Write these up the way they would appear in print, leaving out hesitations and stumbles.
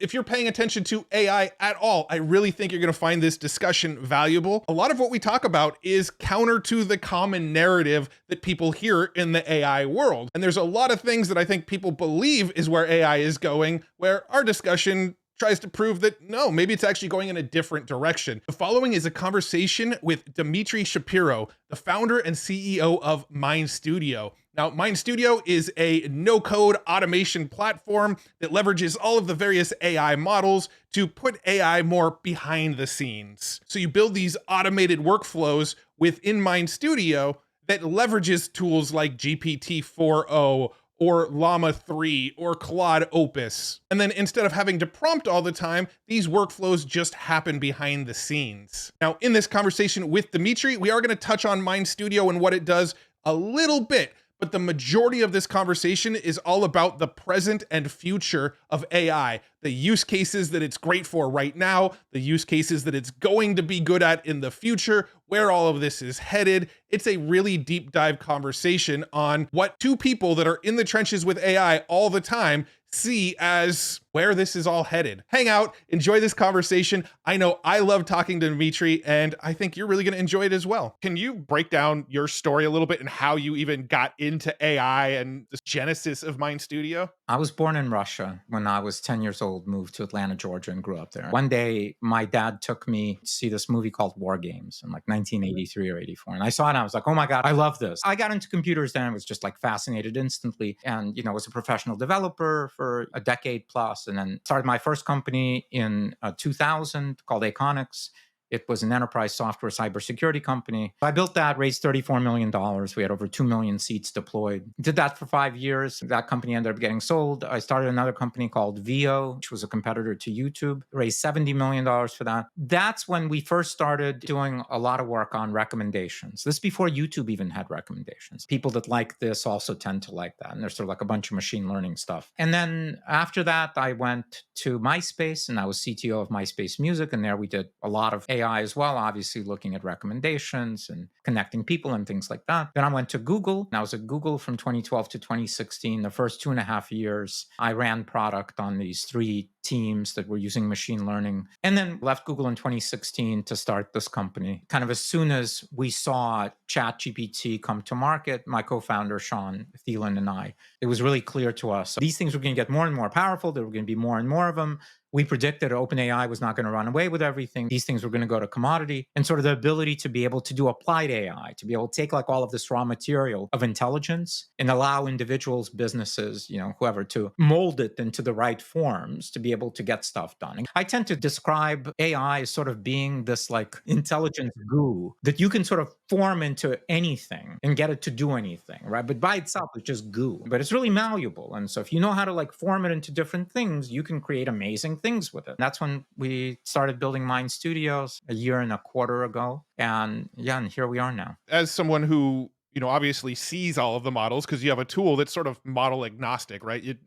If you're paying attention to AI at all, I really think you're going to find this discussion valuable. A lot of what we talk about is counter to the common narrative that people hear in the AI world. And there's a lot of things that I think people believe is where AI is going, where our discussion tries to prove that no, maybe it's actually going in a different direction. The following is a conversation with Dmitry Shapiro, the founder and CEO of Mind Studio. Now, Mind Studio is a no-code automation platform that leverages all of the various AI models to put AI more behind the scenes. So you build these automated workflows within Mind Studio that leverages tools like GPT-4o or Llama 3 or Claude Opus. And then instead of having to prompt all the time, these workflows just happen behind the scenes. Now, in this conversation with Dmitry, we are going to touch on Mind Studio and what it does a little bit, but the majority of this conversation is all about the present and future of AI, the use cases that it's great for right now, the use cases that it's going to be good at in the future, where all of this is headed. It's a really deep dive conversation on what two people that are in the trenches with AI all the time see as where this is all headed. Hang out, enjoy this conversation. I know I love talking to Dmitry, and I think you're really going to enjoy it as well. Can you break down your story a little bit and how you even got into AI and the genesis of Mind Studio? I was born in Russia. When I was 10 years old, moved to Atlanta, Georgia, and grew up there. One day, my dad took me to see this movie called War Games in like 1983 or 84. And I saw it and I was like, oh my God, I love this. I got into computers then. I was just like fascinated instantly. And, was a professional developer for a decade plus, and then started my first company in 2000 called Aconics. It was an enterprise software cybersecurity company. I built that, raised $34 million. We had over 2 million seats deployed. Did that for 5 years. That company ended up getting sold. I started another company called Veo, which was a competitor to YouTube. Raised $70 million for that. That's when we first started doing a lot of work on recommendations. This is before YouTube even had recommendations. People that like this also tend to like that. And there's sort of like a bunch of machine learning stuff. And then after that, I went to MySpace and I was CTO of MySpace Music. And there we did a lot of AI as well, obviously looking at recommendations and connecting people and things like that. Then I went to Google. And I was at Google from 2012 to 2016. The first 2.5 years, I ran product on these 3 teams that were using machine learning, and then left Google in 2016 to start this company. Kind of as soon as we saw ChatGPT come to market, my co-founder, Sean Thielen, and I, it was really clear to us these things were going to get more and more powerful. There were going to be more and more of them. We predicted OpenAI was not going to run away with everything. These things were going to go to commodity. And sort of the ability to be able to do applied AI, to be able to take like all of this raw material of intelligence and allow individuals, businesses, whoever, to mold it into the right forms to be able to get stuff done. And I tend to describe AI as sort of being this like intelligence goo that you can sort of form into anything and get it to do anything, right? But by itself, it's just goo. But it's really malleable. And so if you know how to like form it into different things, you can create amazing things with it. That's when we started building Mind Studios a year and a quarter ago. And here we are now. As someone who obviously sees all of the models, because you have a tool that's sort of model agnostic, right?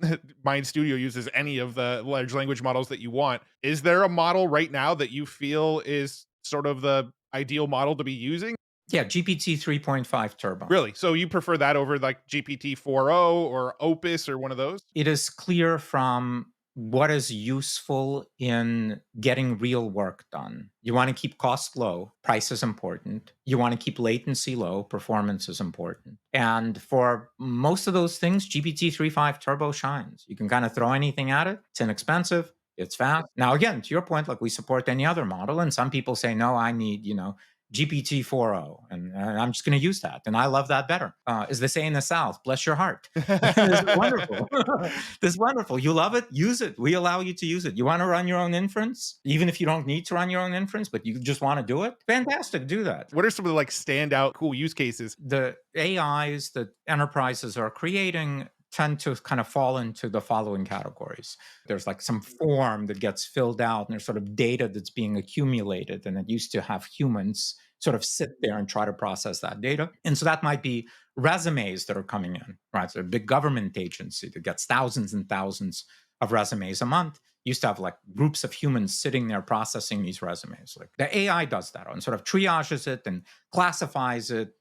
Mind Studio uses any of the large language models that you want. Is there a model right now that you feel is sort of the ideal model to be using? Yeah, GPT 3.5 Turbo. Really? So you prefer that over like GPT-4o or Opus or one of those? It is clear from what is useful in getting real work done. You want to keep cost low, price is important. You want to keep latency low, performance is important. And for most of those things, GPT 3.5 Turbo shines. You can kind of throw anything at it. It's inexpensive. It's fast. Now, again, to your point, like we support any other model. And some people say, no, I need, GPT-4o, and I'm just going to use that. And I love that better. As they say in the South, bless your heart. This is wonderful. This is wonderful. You love it? Use it. We allow you to use it. You want to run your own inference, even if you don't need to run your own inference, but you just want to do it? Fantastic. Do that. What are some of the like standout cool use cases? The AIs that enterprises are creating tend to kind of fall into the following categories. There's like some form that gets filled out, and there's sort of data that's being accumulated, and it used to have humans sort of sit there and try to process that data. And so that might be resumes that are coming in, right? So a big government agency that gets thousands and thousands of resumes a month used to have like groups of humans sitting there processing these resumes. Like the AI does that and sort of triages it and classifies it,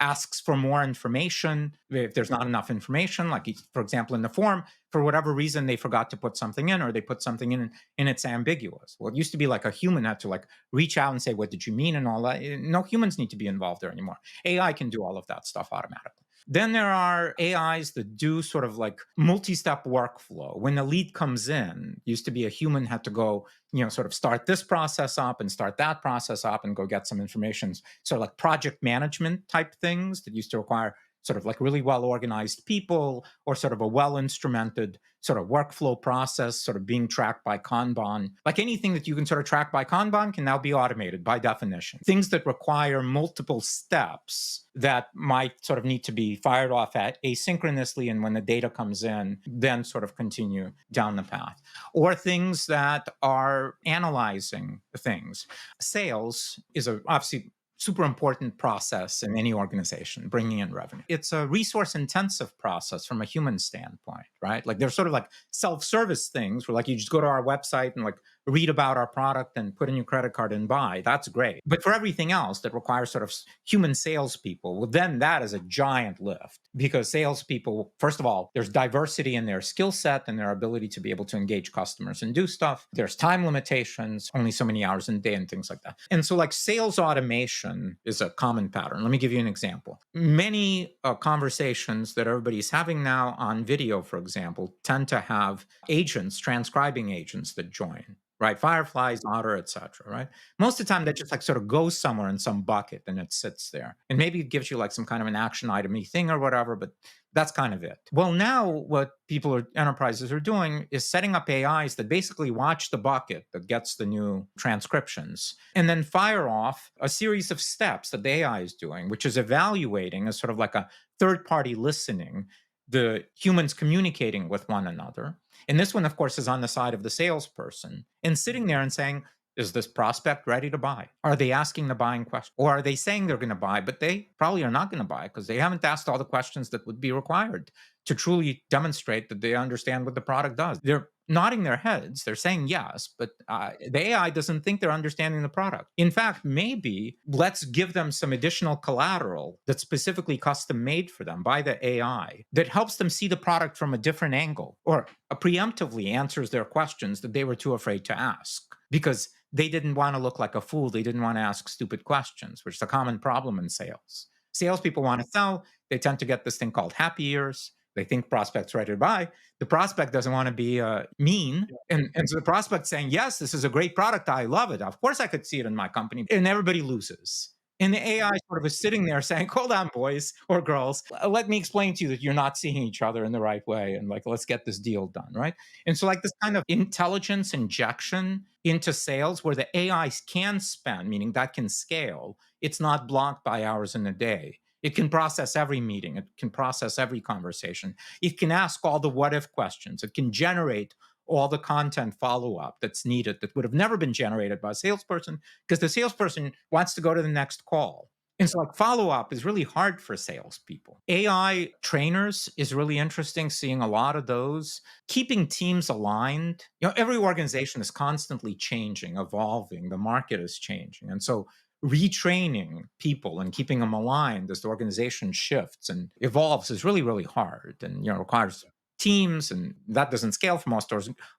asks for more information if there's not enough information, like for example in the form, for whatever reason they forgot to put something in, or they put something in and it's ambiguous. Well, it used to be like a human had to like reach out and say, what did you mean, and all that. No humans need to be involved there anymore. AI can do all of that stuff automatically. Then there are AIs that do sort of like multi-step workflow. When the lead comes in, used to be a human had to go, sort of start this process up and start that process up and go get some information. Sort of like project management type things that used to require sort of like really well organized people, or sort of a well instrumented sort of workflow process, sort of being tracked by Kanban. Like anything that you can sort of track by Kanban can now be automated by definition. Things that require multiple steps that might sort of need to be fired off at asynchronously, and when the data comes in, then sort of continue down the path. Or things that are analyzing things. Sales is obviously super important process in any organization, bringing in revenue. It's a resource intensive process from a human standpoint, right? Like there's sort of like self-service things where like you just go to our website and like read about our product and put in your credit card and buy. That's great. But for everything else that requires sort of human salespeople, well, then that is a giant lift, because salespeople, first of all, there's diversity in their skill set and their ability to be able to engage customers and do stuff. There's time limitations, only so many hours in a day and things like that. And so like sales automation is a common pattern. Let me give you an example. Many conversations that everybody's having now on video, for example, tend to have agents, transcribing agents that join. Right, Fireflies, Otter, etc. Right, most of the time that just like sort of goes somewhere in some bucket and it sits there, and maybe it gives you like some kind of an action itemy thing or whatever, but that's kind of it. Well, now what enterprises are doing is setting up AIs that basically watch the bucket that gets the new transcriptions and then fire off a series of steps that the AI is doing, which is evaluating as sort of like a third party listening, the humans communicating with one another. And this one, of course, is on the side of the salesperson and sitting there and saying, is this prospect ready to buy? Are they asking the buying question? Or are they saying they're going to buy, but they probably are not going to buy because they haven't asked all the questions that would be required to truly demonstrate that they understand what the product does. They're nodding their heads. They're saying yes, but the AI doesn't think they're understanding the product. In fact, maybe let's give them some additional collateral that's specifically custom made for them by the AI that helps them see the product from a different angle, or preemptively answers their questions that they were too afraid to ask because they didn't want to look like a fool. They didn't want to ask stupid questions, which is a common problem in sales. Salespeople want to sell. They tend to get this thing called happy ears. They think prospect's ready to buy. The prospect doesn't want to be mean. And so the prospect saying, yes, this is a great product. I love it. Of course I could see it in my company. And everybody loses. And the AI sort of is sitting there saying, hold on, boys or girls, let me explain to you that you're not seeing each other in the right way. And like, let's get this deal done, right? And so like this kind of intelligence injection into sales where the AIs can spend, meaning that can scale, it's not blocked by hours in a day. It can process every meeting. It can process every conversation. It can ask all the what if questions. It can generate all the content follow-up that's needed that would have never been generated by a salesperson because the salesperson wants to go to the next call. And so like follow-up is really hard for salespeople. AI trainers is really interesting, seeing a lot of those. Keeping teams aligned. Every organization is constantly changing, evolving. The market is changing. And so retraining people and keeping them aligned as the organization shifts and evolves is really, really hard and requires teams, and that doesn't scale for most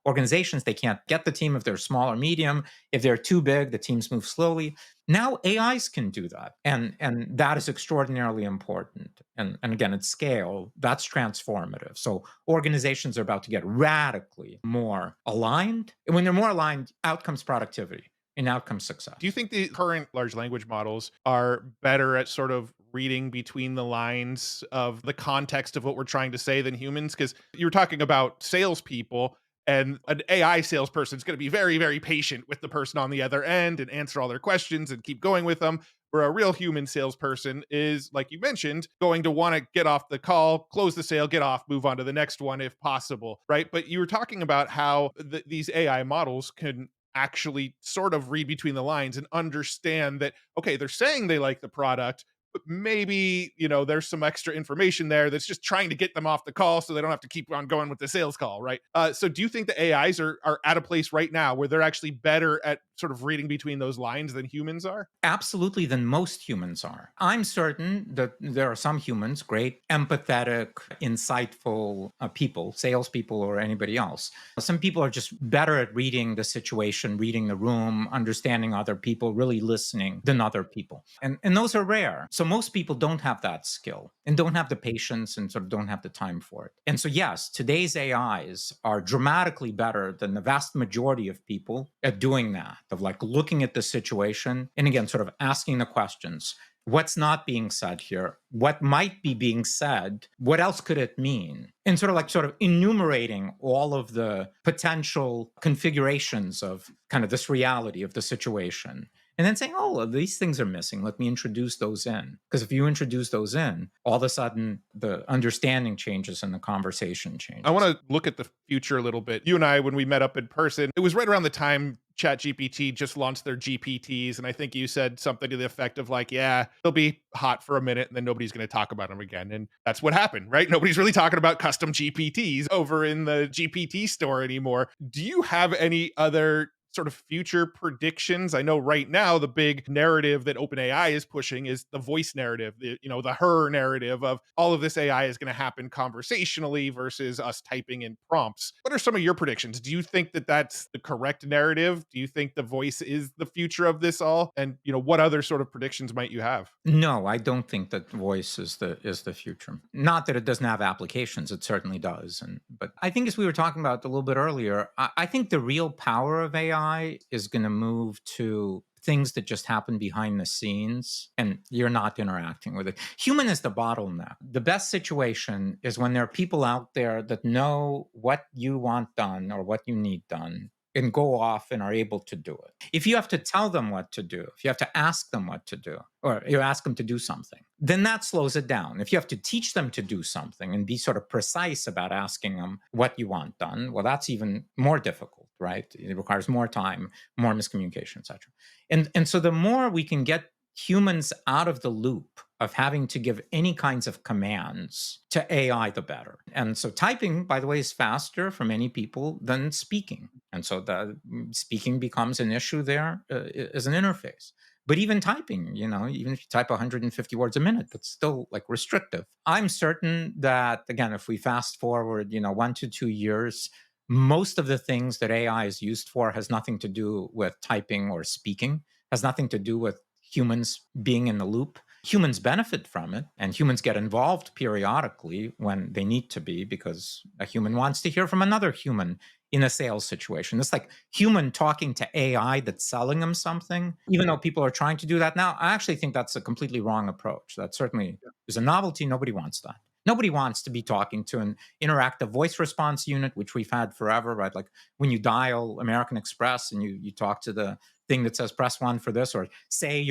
organizations. They can't get the team if they're small or medium. If they're too big, the teams move slowly. Now AIs can do that, and that is extraordinarily important. And again, at scale, that's transformative. So organizations are about to get radically more aligned. And when they're more aligned, out comes productivity. And outcome success. Do you think the current large language models are better at sort of reading between the lines of the context of what we're trying to say than humans? Because you were talking about salespeople, and an AI salesperson is going to be very, very patient with the person on the other end and answer all their questions and keep going with them. Where a real human salesperson is, like you mentioned, going to want to get off the call, close the sale, get off, move on to the next one if possible, right? But you were talking about how these AI models can actually sort of read between the lines and understand that, okay, they're saying they like the product, but maybe, there's some extra information there that's just trying to get them off the call so they don't have to keep on going with the sales call, right? So do you think the AIs are at a place right now where they're actually better at sort of reading between those lines than humans are? Absolutely, than most humans are. I'm certain that there are some humans, great, empathetic, insightful people, salespeople, or anybody else. Some people are just better at reading the situation, reading the room, understanding other people, really listening than other people. And those are rare. So most people don't have that skill and don't have the patience and sort of don't have the time for it. And so, yes, today's AIs are dramatically better than the vast majority of people at doing that, of like looking at the situation and again, sort of asking the questions. What's not being said here? What might be being said? What else could it mean? And sort of enumerating all of the potential configurations of kind of this reality of the situation. And then saying, oh, well, these things are missing. Let me introduce those in. Because if you introduce those in, all of a sudden the understanding changes and the conversation changes. I want to look at the future a little bit. You and I, when we met up in person, it was right around the time ChatGPT just launched their GPTs. And I think you said something to the effect of like, yeah, they'll be hot for a minute and then nobody's going to talk about them again. And that's what happened, right? Nobody's really talking about custom GPTs over in the GPT store anymore. Do you have any other sort of future predictions? I know right now the big narrative that OpenAI is pushing is the voice narrative, the her narrative of all of this AI is going to happen conversationally versus us typing in prompts. What are some of your predictions? Do you think that that's the correct narrative? Do you think the voice is the future of this all? And what other sort of predictions might you have? No, I don't think that voice is the future. Not that it doesn't have applications; it certainly does. But I think, as we were talking about a little bit earlier, I think the real power of AI is going to move to things that just happen behind the scenes, and you're not interacting with it. Human is the bottleneck. The best situation is when there are people out there that know what you want done or what you need done, and go off and are able to do it. If you have to tell them what to do, if you have to ask them what to do, or you ask them to do something, then that slows it down. If you have to teach them to do something and be sort of precise about asking them what you want done, well, that's even more difficult, right? It requires more time, more miscommunication, etc. And so the more we can get humans out of the loop of having to give any kinds of commands to AI, the better. And so typing, by the way, is faster for many people than speaking. And so the speaking becomes an issue there as an interface. But even typing, even if you type 150 words a minute, that's still like restrictive. I'm certain that, again, if we fast forward, 1 to 2 years, most of the things that AI is used for has nothing to do with typing or speaking, has nothing to do with humans being in the loop. Humans benefit from it, and humans get involved periodically when they need to be, because a human wants to hear from another human in a sales situation. It's like human talking to AI that's selling them something, even though people are trying to do that now. I actually think that's a completely wrong approach. That certainly is a novelty. Nobody wants that. Nobody wants to be talking to an interactive voice response unit, which we've had forever, right? Like when you dial American Express and you talk to the thing that says press 1 for this, or say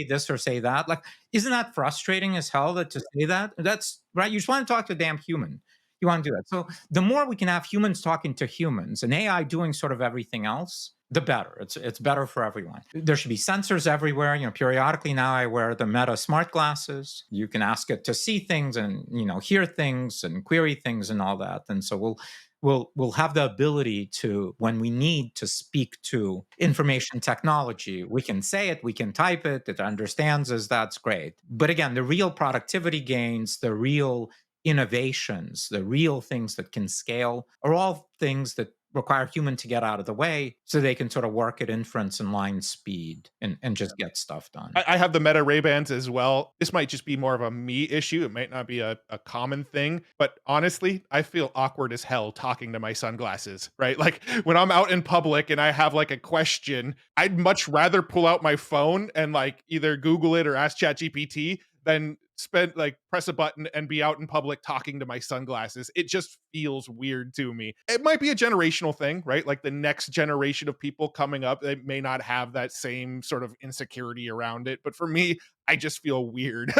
this or say that. Like, isn't that frustrating as hell to say that? That's right. You just want to talk to a damn human. You want to do that. So the more we can have humans talking to humans and AI doing sort of everything else, the better. It's better for everyone. There should be sensors everywhere. Periodically now I wear the Meta smart glasses. You can ask it to see things and hear things and query things and all that. And so we'll have the ability to, when we need to speak to information technology, we can say it, we can type it, it understands us. That's great. But again, the real productivity gains, the real innovations, the real things that can scale are all things that require human to get out of the way so they can sort of work at inference and line speed and just get stuff done. I have the Meta Ray-Bans as well. This might just be more of a me issue. It might not be a common thing, but honestly, I feel awkward as hell talking to my sunglasses, right? Like when I'm out in public and I have like a question, I'd much rather pull out my phone and like either Google it or ask ChatGPT than press a button and be out in public talking to my sunglasses. It just feels weird to me. It might be a generational thing, right? Like the next generation of people coming up, they may not have that same sort of insecurity around it. But for me, I just feel weird.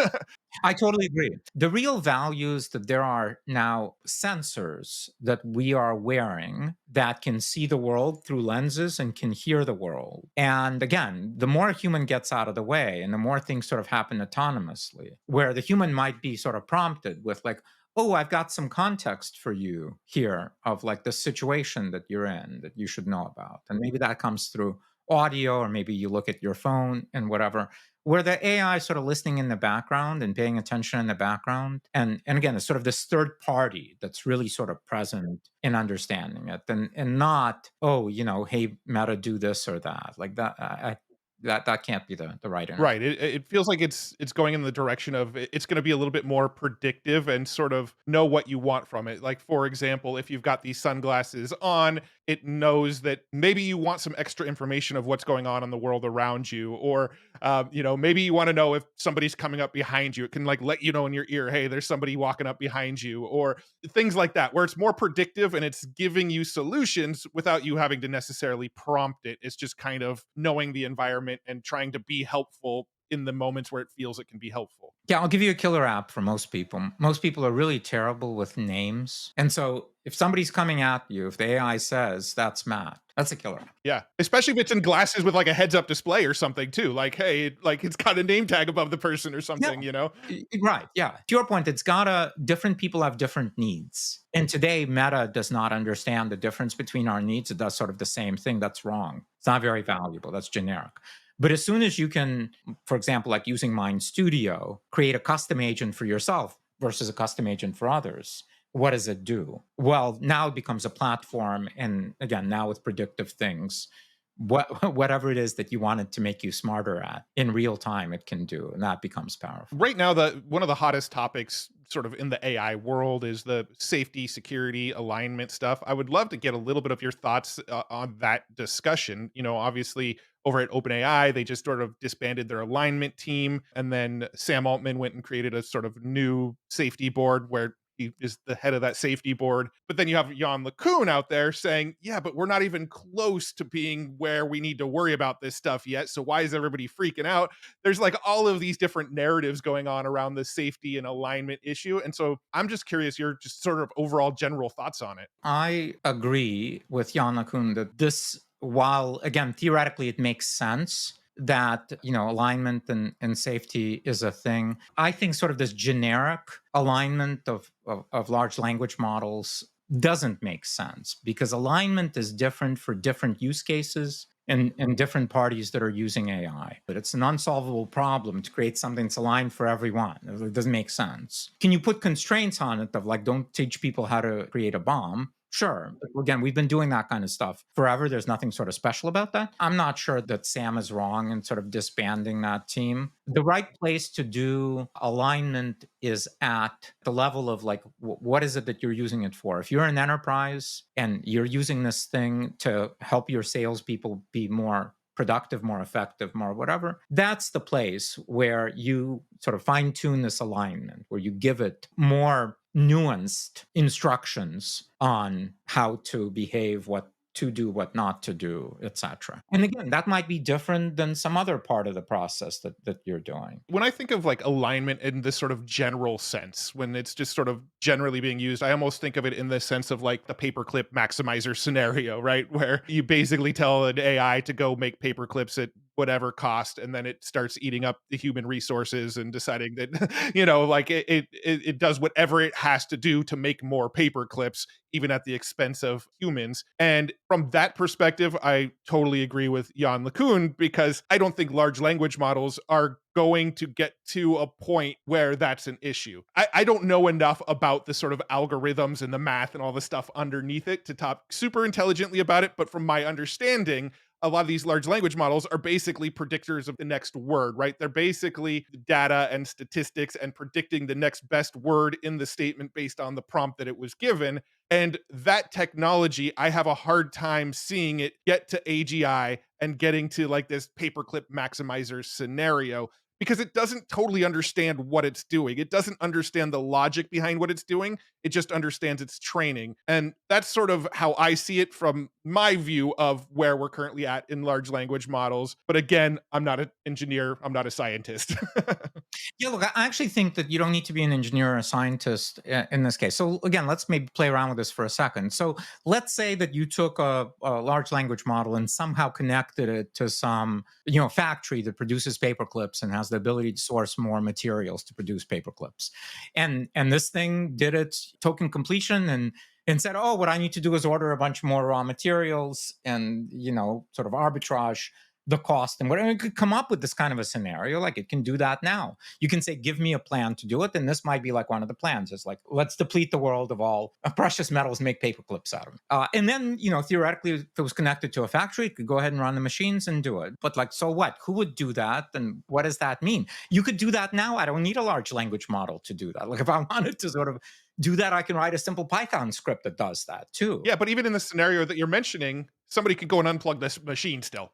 I totally agree. The real value is that there are now sensors that we are wearing that can see the world through lenses and can hear the world. And again, the more a human gets out of the way and the more things sort of happen autonomously, where the human might be sort of prompted with like, oh, I've got some context for you here of like the situation that you're in that you should know about. And maybe that comes through audio, or maybe you look at your phone and whatever, where the AI is sort of listening in the background and paying attention in the background. And again, it's sort of this third party that's really sort of present in understanding it, and not, oh, hey, Meta, do this or that. Like that, that can't be the right interface. Right. It feels like it's going in the direction of it's going to be a little bit more predictive and sort of know what you want from it. Like for example, if you've got these sunglasses on, it knows that maybe you want some extra information of what's going on in the world around you, or maybe you want to know if somebody's coming up behind you. It can like let you know in your ear, hey, there's somebody walking up behind you, or things like that, where it's more predictive and it's giving you solutions without you having to necessarily prompt it. It's just kind of knowing the environment and trying to be helpful in the moments where it feels it can be helpful. Yeah, I'll give you a killer app for most people. Most people are really terrible with names. And so if somebody's coming at you, if the AI says that's Matt, that's a killer app. Yeah, especially if it's in glasses with like a heads up display or something too. Like, hey, like it's got a name tag above the person or something, Yeah. you know? Right. Yeah. To your point, different people have different needs. And today, Meta does not understand the difference between our needs. It does sort of the same thing. That's wrong. It's not very valuable. That's generic. But as soon as you can, for example, like using Mind Studio, create a custom agent for yourself versus a custom agent for others, what does it do? Well, now it becomes a platform. And again, now with predictive things, whatever it is that you want it to make you smarter at in real time, it can do. And that becomes powerful. Right now, the one of the hottest topics sort of in the AI world is the safety, security, alignment stuff. I would love to get a little bit of your thoughts on that discussion. Obviously over at OpenAI, they just sort of disbanded their alignment team, and then Sam Altman went and created a sort of new safety board where he is the head of that safety board. But then you have Jan LeCun out there saying, yeah, but we're not even close to being where we need to worry about this stuff yet. So why is everybody freaking out? There's like all of these different narratives going on around the safety and alignment issue. And so I'm just curious your just sort of overall general thoughts on it. I agree with Jan LeCun that this, while again, theoretically it makes sense that alignment and safety is a thing. I think sort of this generic alignment of large language models doesn't make sense, because alignment is different for different use cases and different parties that are using AI. But it's an unsolvable problem to create something that's aligned for everyone. It doesn't make sense. Can you put constraints on it of like, don't teach people how to create a bomb? Sure. But again, we've been doing that kind of stuff forever. There's nothing sort of special about that. I'm not sure that Sam is wrong in sort of disbanding that team. The right place to do alignment is at the level of like, what is it that you're using it for? If you're an enterprise and you're using this thing to help your salespeople be more productive, more effective, more whatever, that's the place where you sort of fine tune this alignment, where you give it more nuanced instructions on how to behave, what to do, what not to do, etc. And again, that might be different than some other part of the process that you're doing. When I think of like alignment in this sort of general sense, when it's just sort of generally being used, I almost think of it in the sense of like the paperclip maximizer scenario, right? Where you basically tell an AI to go make paperclips at whatever cost, and then it starts eating up the human resources and deciding that like it does whatever it has to do to make more paper clips, even at the expense of humans. And from that perspective, I totally agree with Jan LeCun, because I don't think large language models are going to get to a point where that's an issue. I don't know enough about the sort of algorithms and the math and all the stuff underneath it to talk super intelligently about it, but from my understanding, a lot of these large language models are basically predictors of the next word, right? They're basically data and statistics and predicting the next best word in the statement based on the prompt that it was given. And that technology, I have a hard time seeing it get to AGI and getting to like this paperclip maximizer scenario, because it doesn't totally understand what it's doing. It doesn't understand the logic behind what it's doing. It just understands its training. And that's sort of how I see it from my view of where we're currently at in large language models. But again, I'm not an engineer, I'm not a scientist. Yeah, look, I actually think that you don't need to be an engineer or a scientist in this case. So again, let's maybe play around with this for a second. So let's say that you took a large language model and somehow connected it to some factory that produces paper clips and has the ability to source more materials to produce paper clips. And this thing did its token completion, and and said, oh, what I need to do is order a bunch more raw materials and, sort of arbitrage the cost and whatever. It could come up with this kind of a scenario. Like it can do that now. You can say, give me a plan to do it. And this might be like one of the plans. It's like, let's deplete the world of all precious metals, make paper clips out of them. And then, theoretically, if it was connected to a factory, it could go ahead and run the machines and do it. But like, so what? Who would do that? And what does that mean? You could do that now. I don't need a large language model to do that. Like if I wanted to sort of do that, I can write a simple Python script that does that too. Yeah, but even in the scenario that you're mentioning, somebody could go and unplug this machine still.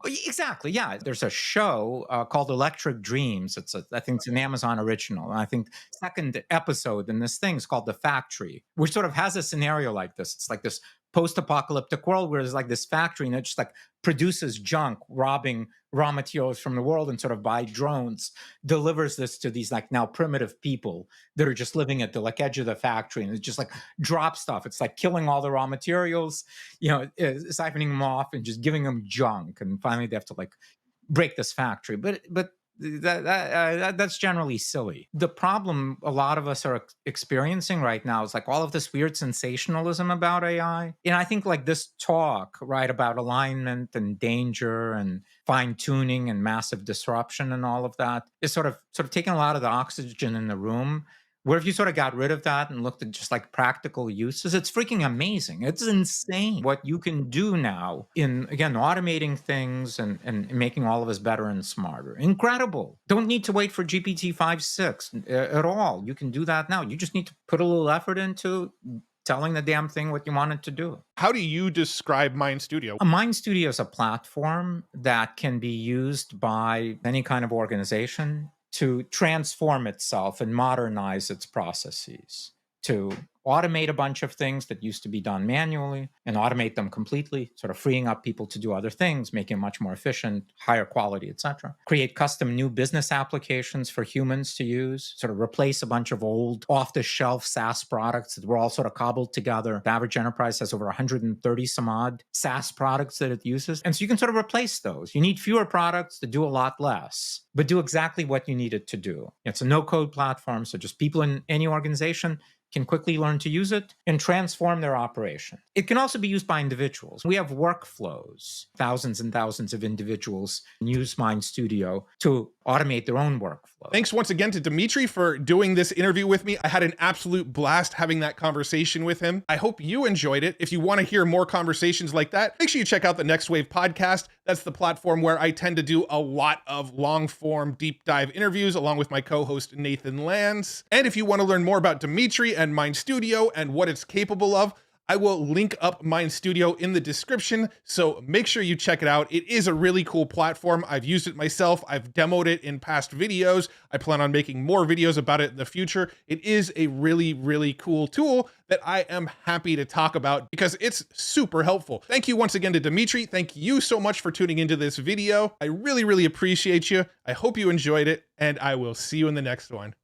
Exactly. Yeah. There's a show called Electric Dreams. I think it's an Amazon original. And I think second episode in this thing is called The Factory, which sort of has a scenario like this. It's like this post-apocalyptic world where there's like this factory and it just like produces junk, robbing raw materials from the world and sort of by drones delivers this to these like now primitive people that are just living at the like edge of the factory, and it just like drop stuff. It's like killing all the raw materials, siphoning them off and just giving them junk, and finally they have to like break this factory. But that's generally silly. The problem a lot of us are experiencing right now is like all of this weird sensationalism about AI. And I think like this talk, right, about alignment and danger and fine tuning and massive disruption and all of that is sort of taking a lot of the oxygen in the room. Where if you sort of got rid of that and looked at just like practical uses, it's freaking amazing. It's insane what you can do now in, again, automating things and making all of us better and smarter. Incredible. Don't need to wait for GPT 5.6 at all. You can do that now. You just need to put a little effort into telling the damn thing what you want it to do. How do you describe Mind Studio? A Mind Studio is a platform that can be used by any kind of organization to transform itself and modernize its processes, to automate a bunch of things that used to be done manually and automate them completely, sort of freeing up people to do other things, making it much more efficient, higher quality, etc. Create custom new business applications for humans to use, sort of replace a bunch of old off-the-shelf SaaS products that were all sort of cobbled together. The average enterprise has over 130 some odd SaaS products that it uses. And so you can sort of replace those. You need fewer products to do a lot less, but do exactly what you need it to do. It's a no-code platform, so just people in any organization can quickly learn to use it and transform their operation. It can also be used by individuals. We have workflows. Thousands and thousands of individuals use Mind Studio to automate their own workflow. Thanks once again to Dmitry for doing this interview with me. I had an absolute blast having that conversation with him. I hope you enjoyed it. If you want to hear more conversations like that, make sure you check out the Next Wave podcast. That's the platform where I tend to do a lot of long form deep dive interviews along with my co-host Nathan Lands. And if you want to learn more about Dmitry and Mind Studio and what it's capable of, I will link up Mind Studio in the description, so make sure you check it out. It is a really cool platform. I've used it myself. I've demoed it in past videos. I plan on making more videos about it in the future. It is a really, really cool tool that I am happy to talk about because it's super helpful. Thank you once again to Dmitry. Thank you so much for tuning into this video. I really, really appreciate you. I hope you enjoyed it, and I will see you in the next one.